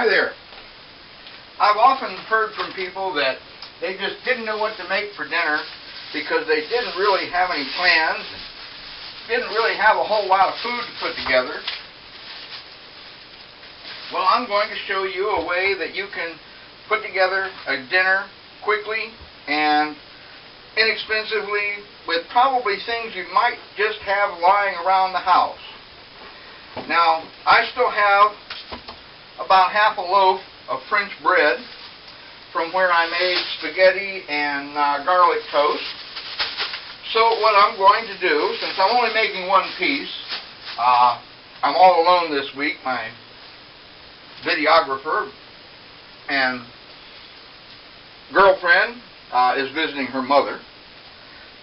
Hi there. I've often heard from people that they just didn't know what to make for dinner because they didn't really have any plans, didn't really have a whole lot of food to put together. Well, I'm going to show you a way that you can put together a dinner quickly and inexpensively with probably things you might just have lying around the house. Now, I still have about half a loaf of French bread from where I made spaghetti and garlic toast. So what I'm going to do, since I'm only making one piece, I'm all alone this week. My videographer and girlfriend is visiting her mother.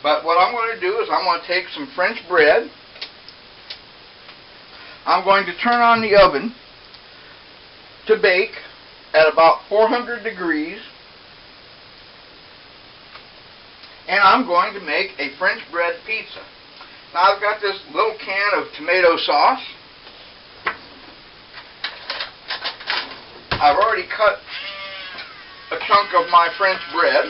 But what I'm going to do is I'm going to take some French bread. I'm going to turn on the oven to bake at about 400 degrees. And I'm going to make a French bread pizza. Now I've got this little can of tomato sauce. I've already cut a chunk of my French bread.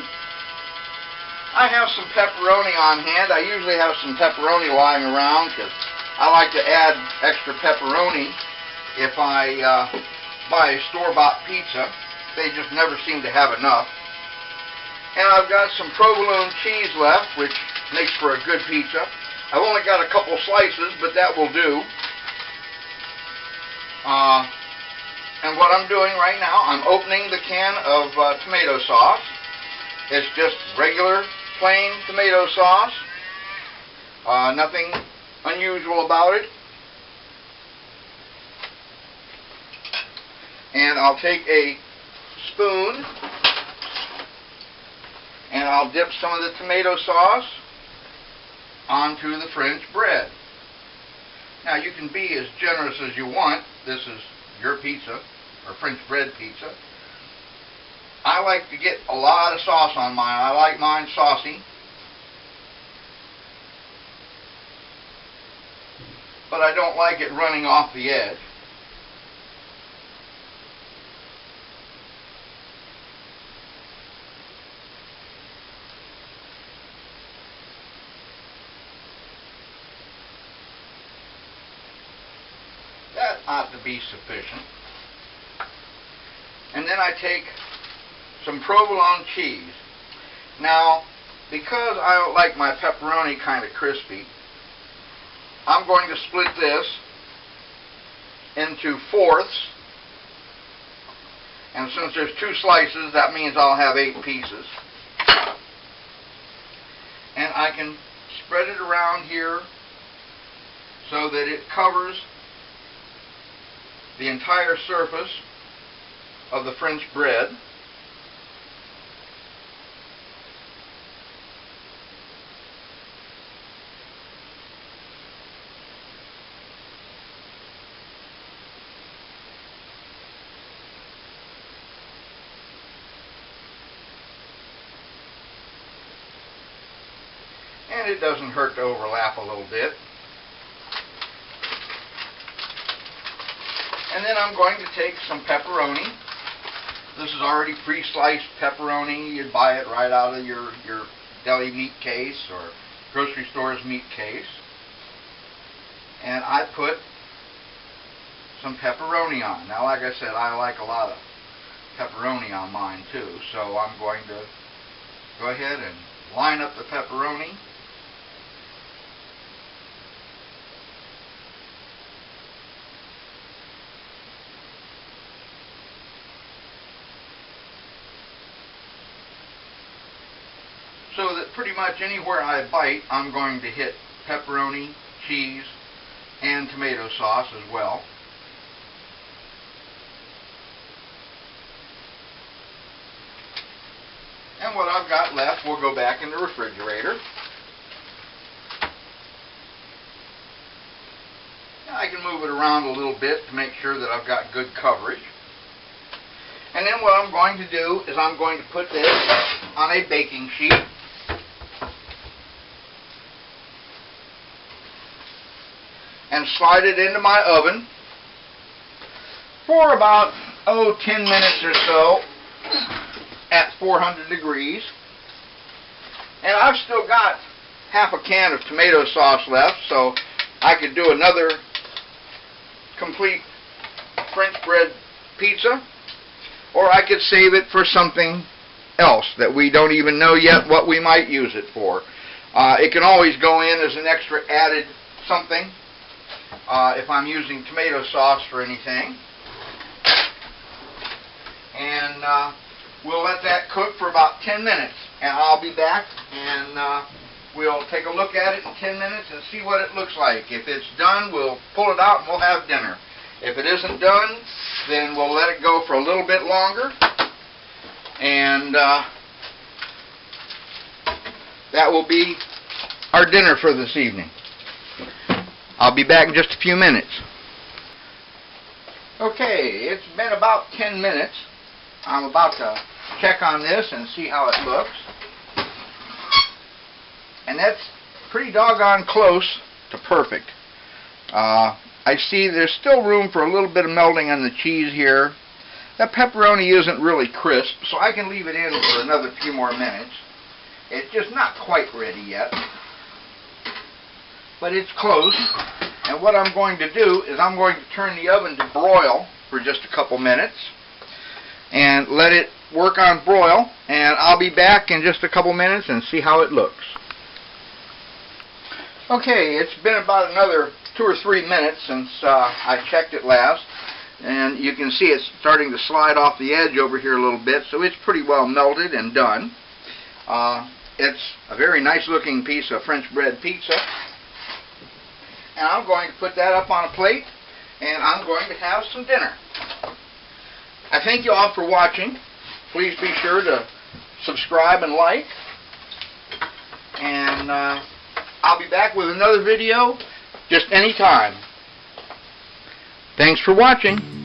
I have some pepperoni on hand. I usually have some pepperoni lying around because I like to add extra pepperoni if I buy a store-bought pizza. They just never seem to have enough. And I've got some provolone cheese left, which makes for a good pizza. I've only got a couple slices, but that will do. And what I'm doing right now, I'm opening the can of tomato sauce. It's just regular, plain tomato sauce. Nothing unusual about it. And I'll take a spoon and I'll dip some of the tomato sauce onto the French bread. Now you can be as generous as you want. This is your pizza, or French bread pizza. I like to get a lot of sauce on mine. I like mine saucy. But I don't like it running off the edge. That ought to be sufficient. And then I take some provolone cheese. Now, because I don't like my pepperoni kind of crispy, I'm going to split this into fourths. And since there's 2 slices, that means I'll have 8 pieces. And I can spread it around here so that it covers the entire surface of the French bread. And it doesn't hurt to overlap a little bit. And then I'm going to take some pepperoni. This is already pre-sliced pepperoni. You'd buy it right out of your deli meat case or grocery store's meat case. And I put some pepperoni on. Now, like I said, I like a lot of pepperoni on mine too. So I'm going to go ahead and line up the pepperoni. So that pretty much anywhere I bite, I'm going to hit pepperoni, cheese, and tomato sauce as well. And what I've got left will go back in the refrigerator. Now I can move it around a little bit to make sure that I've got good coverage. And then what I'm going to do is I'm going to put this on a baking sheet. And slide it into my oven for about 10 minutes or so at 400 degrees. And I've still got half a can of tomato sauce left, so I could do another complete French bread pizza, or I could save it for something else that we don't even know yet what we might use it for. It can always go in as an extra added something if I'm using tomato sauce for anything. And we'll let that cook for about 10 minutes, and I'll be back and we'll take a look at it in 10 minutes and see what it looks like. If it's done, we'll pull it out and we'll have dinner. If it isn't done, then we'll let it go for a little bit longer, and that will be our dinner for this evening. I'll be back in just a few minutes. Okay, it's been about 10 minutes. I'm about to check on this and see how it looks. And that's pretty doggone close to perfect. I see there's still room for a little bit of melting on the cheese here. That pepperoni isn't really crisp, so I can leave it in for another few more minutes. It's just not quite ready yet, but it's close. And what I'm going to do is I'm going to turn the oven to broil for just a couple minutes and let it work on broil, and I'll be back in just a couple minutes and see how it looks. Okay, it's been about another 2 or 3 minutes since I checked it last, and you can see it's starting to slide off the edge over here a little bit, so it's pretty well melted and done. It's a very nice looking piece of French bread pizza, and I'm going to put that up on a plate, and I'm going to have some dinner. I thank you all for watching. Please be sure to subscribe and like, and I'll be back with another video just any time. Thanks for watching.